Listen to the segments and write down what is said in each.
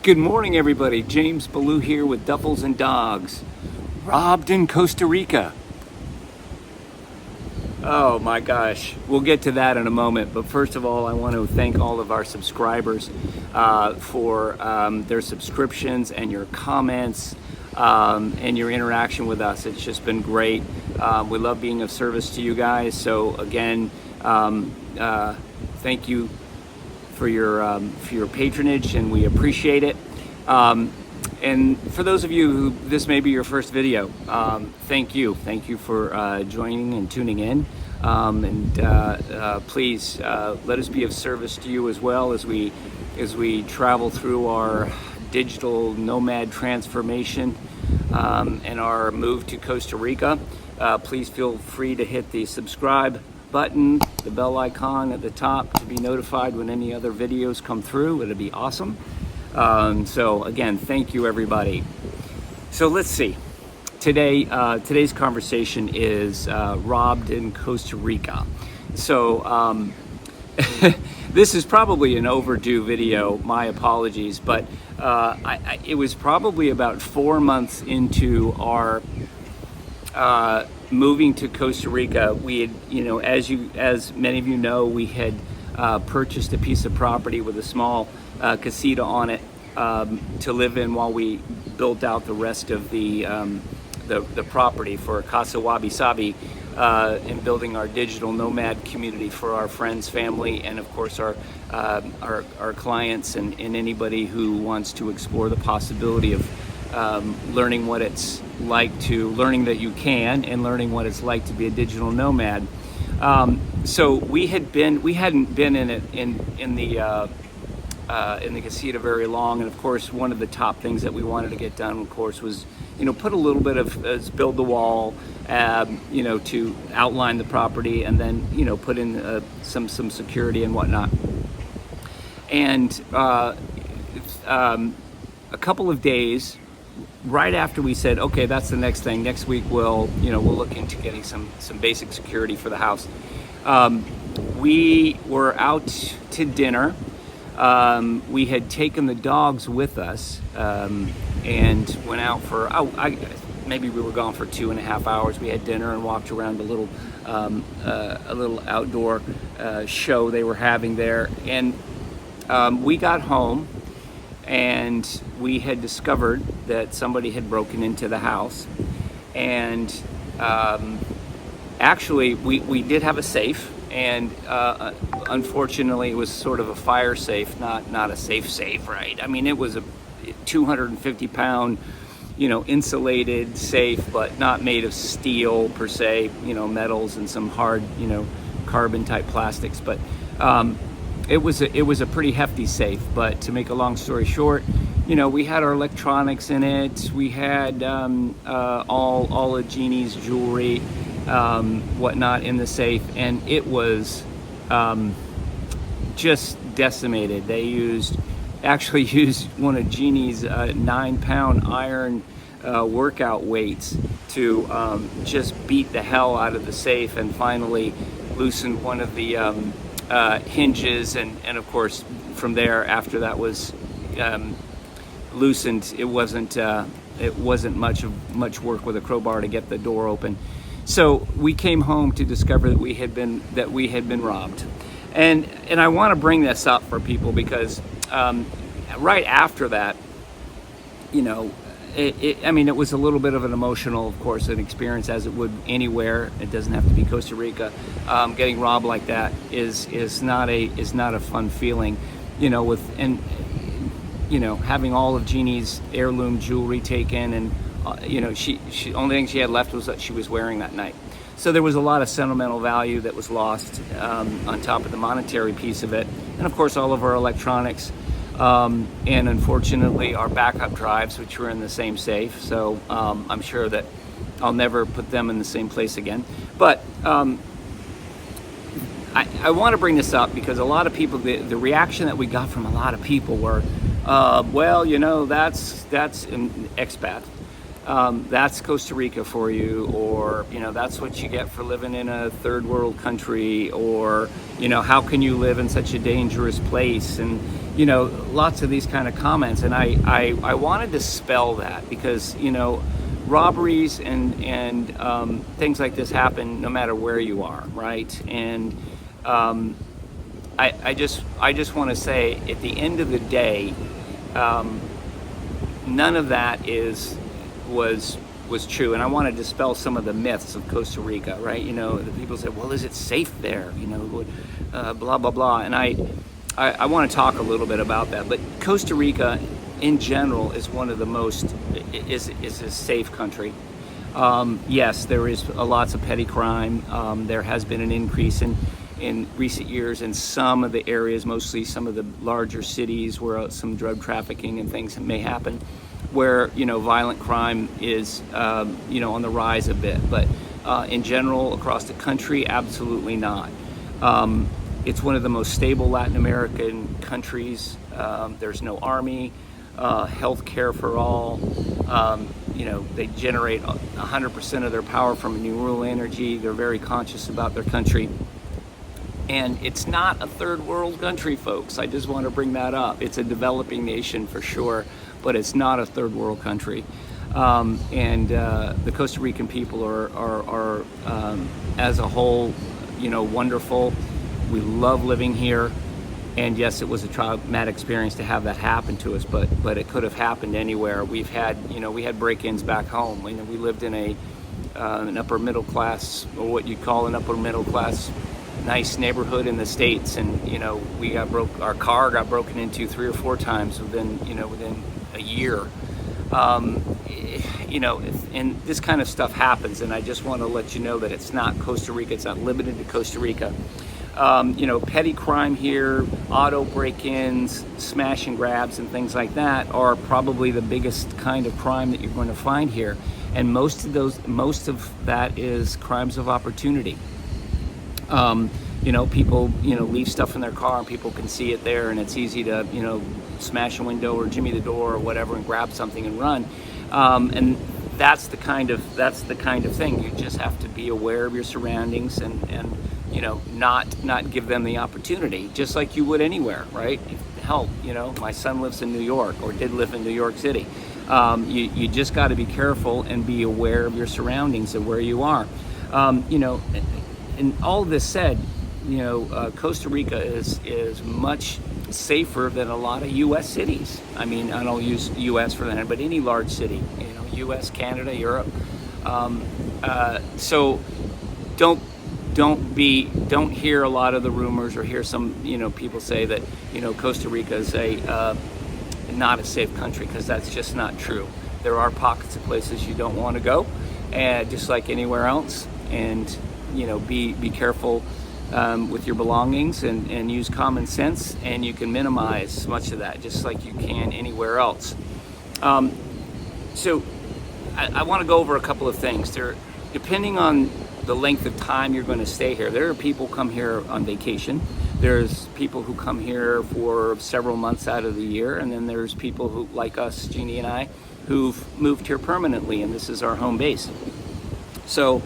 Good morning, everybody. James Bellew here with Duffels and Dogs. Robbed in Costa Rica. Oh my gosh, we'll get to that in a moment. But first of all, I want to thank all of our subscribers for their subscriptions and your comments and your interaction with us. It's just been great. We love being of service to you guys. So again, thank you for your patronage, and we appreciate it. And for those of you who this may be your first video, thank you for joining and tuning in. Please let us be of service to you as well as we travel through our digital nomad transformation and our move to Costa Rica. Please feel free to hit the subscribe button, the bell icon at the top, to be notified when any other videos come through. It'll be awesome. So again, thank you, everybody. So let's see. Today's conversation is robbed in Costa Rica. So this is probably an overdue video. My apologies, but it was probably about 4 months into our moving to Costa Rica. We had, as many of you know, we had purchased a piece of property with a small casita on it to live in while we built out the rest of the property for Casa Wabi Sabi and building our digital nomad community for our friends, family, and of course our clients and anybody who wants to explore the possibility of learning what it's like learning that you can, and learning what it's like to be a digital nomad. So we hadn't been in the casita very long, and of course one of the top things that we wanted to get done, of course, was put a little bit of build the wall, to outline the property, and then put in some security and whatnot. And a couple of days right after we said, okay, that's the next thing. Next week we'll look into getting some basic security for the house. We were out to dinner. We had taken the dogs with us and went out for maybe we were gone for 2.5 hours. We had dinner and walked around a little outdoor show they were having there, and we got home and we had discovered that somebody had broken into the house. And actually we did have a safe, and unfortunately it was sort of a fire safe, not a safe, right? I mean, it was a 250 pound insulated safe, but not made of steel per se, metals and some hard carbon type plastics. But it was a pretty hefty safe. But to make a long story short, we had our electronics in it. We had all of Jeanne's jewelry, whatnot in the safe, and it was just decimated. They actually used one of Jeanne's 9-pound iron workout weights to just beat the hell out of the safe, and finally loosened one of the hinges, and of course from there, after that was loosened, it wasn't much work with a crowbar to get the door open. So we came home to discover that we had been robbed, and I want to bring this up for people because right after that, it was a little bit of an emotional, of course, an experience, as it would anywhere. It doesn't have to be Costa Rica. Getting robbed like that is not a fun feeling, having all of Jeanne's heirloom jewelry taken, and she only thing she had left was that she was wearing that night. So there was a lot of sentimental value that was lost on top of the monetary piece of it, and of course all of our electronics. And unfortunately our backup drives, which were in the same safe. So I'm sure that I'll never put them in the same place again. But I want to bring this up because a lot of people, the reaction that we got from a lot of people were, well, that's an expat. that's Costa Rica for you, or that's what you get for living in a third world country, or how can you live in such a dangerous place, and lots of these kind of comments. And I want to dispel that, because robberies and things like this happen no matter where you are, right? And I just want to say, at the end of the day, none of that was true. And I want to dispel some of the myths of Costa Rica, right? The people say, well, is it safe there? Blah blah blah. And I want to talk a little bit about that. But Costa Rica in general is one of the most is a safe country. Yes, there is lots of petty crime. There has been an increase in recent years in some of the areas, mostly some of the larger cities, where some drug trafficking and things may happen, where violent crime is on the rise a bit. But in general, across the country, absolutely not. It's one of the most stable Latin American countries. There's no army, health care for all. They generate 100% of their power from renewable energy. They're very conscious about their country. And it's not a third world country, folks. I just want to bring that up. It's a developing nation for sure, but it's not a third world country. The Costa Rican people are as a whole, wonderful. We love living here. And yes, it was a traumatic experience to have that happen to us, but it could have happened anywhere. We had break-ins back home. We lived in an upper middle class, or what you call an upper middle class, nice neighborhood in the States, and our car got broken into 3 or 4 times within a year. And this kind of stuff happens, and I just want to let you know that it's not Costa Rica. It's not limited to Costa Rica. Petty crime here, auto break-ins, smash and grabs and things like that are probably the biggest kind of crime that you're going to find here. And most of that is crimes of opportunity. People, leave stuff in their car and people can see it there, and it's easy to, smash a window or jimmy the door or whatever and grab something and run. And that's the kind of thing. You just have to be aware of your surroundings and not give them the opportunity, just like you would anywhere, right? Hell, my son lives in New York, or did live in New York City. You just got to be careful and be aware of your surroundings and where you are. And all this said, Costa Rica is much safer than a lot of U.S. cities. I mean, I don't use U.S. for that, but any large city, U.S., Canada, Europe. So don't hear a lot of the rumors, or hear some people say that Costa Rica is not a safe country, because that's just not true. There are pockets of places you don't want to go, and just like anywhere else. And be careful with your belongings, and use common sense, and you can minimize much of that, just like you can anywhere else. So I want to go over a couple of things. Depending on the length of time you're going to stay here, there are people who come here on vacation. There's people who come here for several months out of the year, and then there's people who, like us, Jeannie and I, who've moved here permanently, and this is our home base. So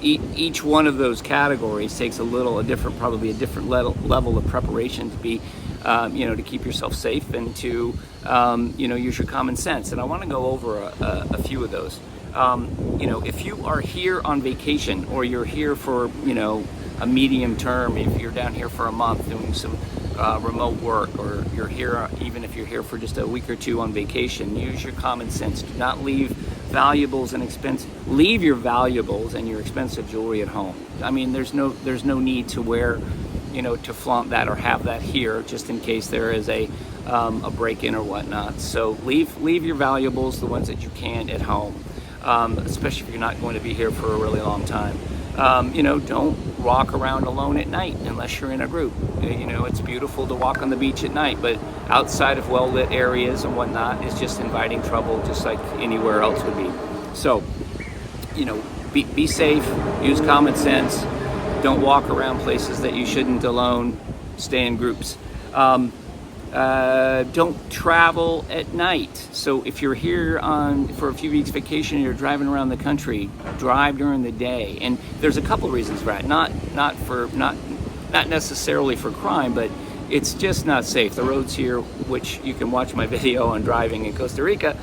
each one of those categories takes probably a different level of preparation to be, to keep yourself safe, and to, use your common sense. And I want to go over a few of those. If you are here on vacation, or you're here for, a medium term, if you're down here for a month doing some remote work, or you're here, even if you're here for just a week or two on vacation, use your common sense. Do not leave leave your valuables and your expensive jewelry at home. I mean, there's no need to wear, to flaunt that or have that here, just in case there is a break-in or whatnot. So leave your valuables, the ones that you can, at home, especially if you're not going to be here for a really long time. Don't walk around alone at night unless you're in a group. It's beautiful to walk on the beach at night, but outside of well-lit areas and whatnot is just inviting trouble, just like anywhere else would be. So, be safe, use common sense, don't walk around places that you shouldn't alone, stay in groups. Don't travel at night. So if you're here for a few weeks vacation and you're driving around the country, drive during the day. And there's a couple reasons for that. Not necessarily for crime, but it's just not safe. The roads here, which you can watch my video on driving in Costa Rica,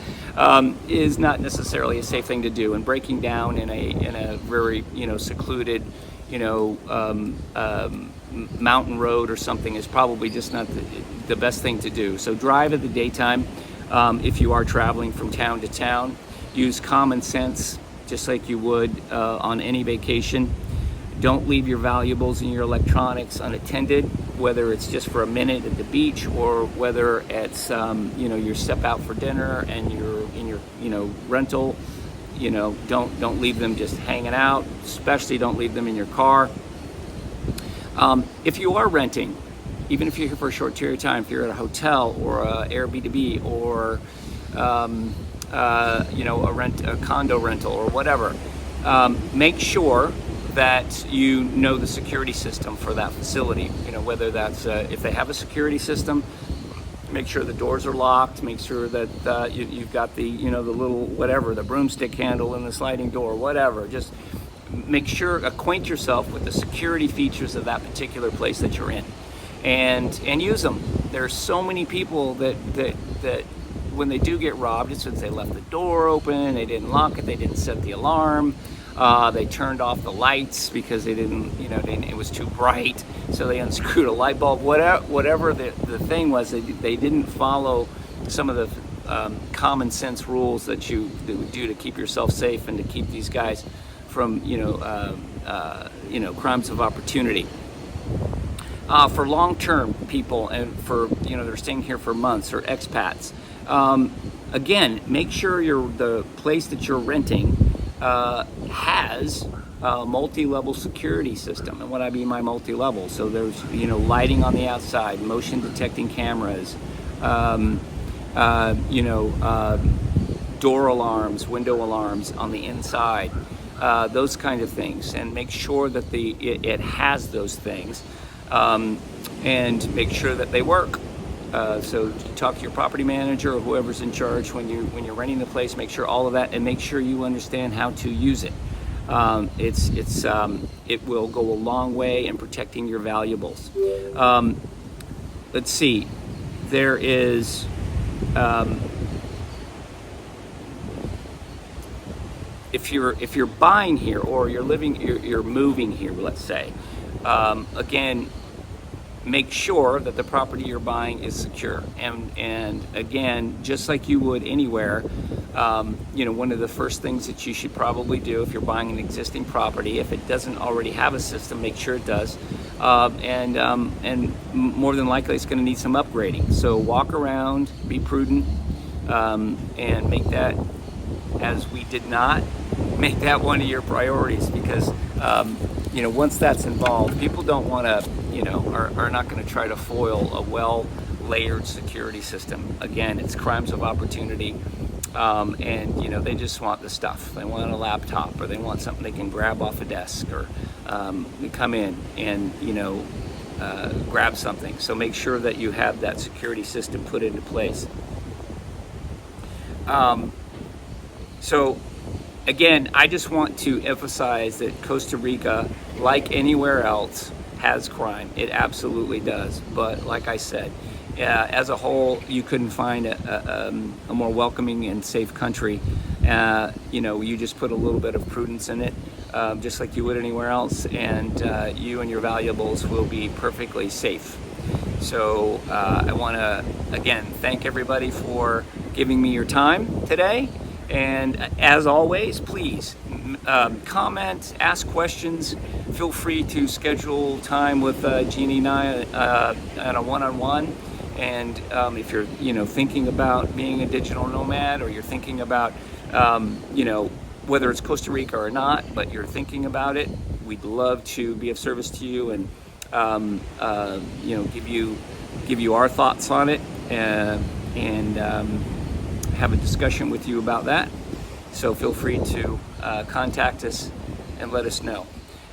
is not necessarily a safe thing to do. And breaking down in a very secluded mountain road or something is probably just not the best thing to do. So drive at the daytime. If you are traveling from town to town, use common sense just like you would on any vacation. Don't leave your valuables and your electronics unattended, whether it's just for a minute at the beach or whether it's you step out for dinner and you're in your rental. Don't leave them just hanging out. Especially don't leave them in your car. If you are renting, even if you're here for a short period of time, if you're at a hotel or a Airbnb or a condo rental or whatever, make sure that you know the security system for that facility. Whether that's if they have a security system, make sure the doors are locked. Make sure that you've got the the little the broomstick handle in the sliding door, whatever. Just make sure, acquaint yourself with the security features of that particular place that you're in, and use them. There's so many people that when they do get robbed, it's because they left the door open, they didn't lock it, they didn't set the alarm, they turned off the lights because they didn't, it was too bright, so they unscrewed a light bulb. Whatever the thing was, they didn't follow some of the common sense rules that you would do to keep yourself safe and to keep these guys from crimes of opportunity. For long-term people and for they're staying here for months or expats, again, make sure the place that you're renting has a multi-level security system. And what I mean by multi-level, so there's lighting on the outside, motion detecting cameras, door alarms, window alarms on the inside. Those kind of things, and make sure that it has those things, and make sure that they work. So talk to your property manager or whoever's in charge when you're renting the place. Make sure all of that, and make sure you understand how to use it. It will go a long way in protecting your valuables. Let's see, there is. If you're buying here or you're moving here, let's say, again, make sure that the property you're buying is secure. And again, just like you would anywhere, one of the first things that you should probably do if you're buying an existing property, if it doesn't already have a system, make sure it does. And more than likely, it's going to need some upgrading. So walk around, be prudent, and make that, as we did not, make that one of your priorities, because once that's involved, people don't want to, are not going to try to foil a well-layered security system. Again, it's crimes of opportunity, and they just want the stuff. They want a laptop, or they want something they can grab off a desk, or come in and grab something. So make sure that you have that security system put into place. So again, I just want to emphasize that Costa Rica, like anywhere else, has crime. It absolutely does. But like I said, as a whole, you couldn't find a more welcoming and safe country. You just put a little bit of prudence in it, just like you would anywhere else, and you and your valuables will be perfectly safe. So I want to, again, thank everybody for giving me your time today. And as always, please comment, ask questions. Feel free to schedule time with Jeanne and I on a one-on-one. And if you're thinking about being a digital nomad, or you're thinking about whether it's Costa Rica or not, but you're thinking about it, we'd love to be of service to you and give you our thoughts on it, and have a discussion with you about that. So feel free to contact us and let us know.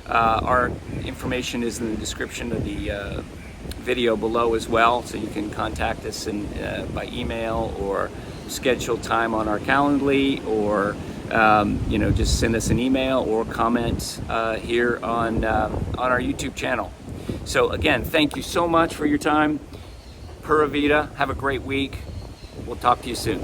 Our information is in the description of the video below as well, so you can contact us by email or schedule time on our Calendly, or just send us an email or comment here on our YouTube channel. So again, thank you so much for your time. Pura Vida. Have a great week. We'll talk to you soon.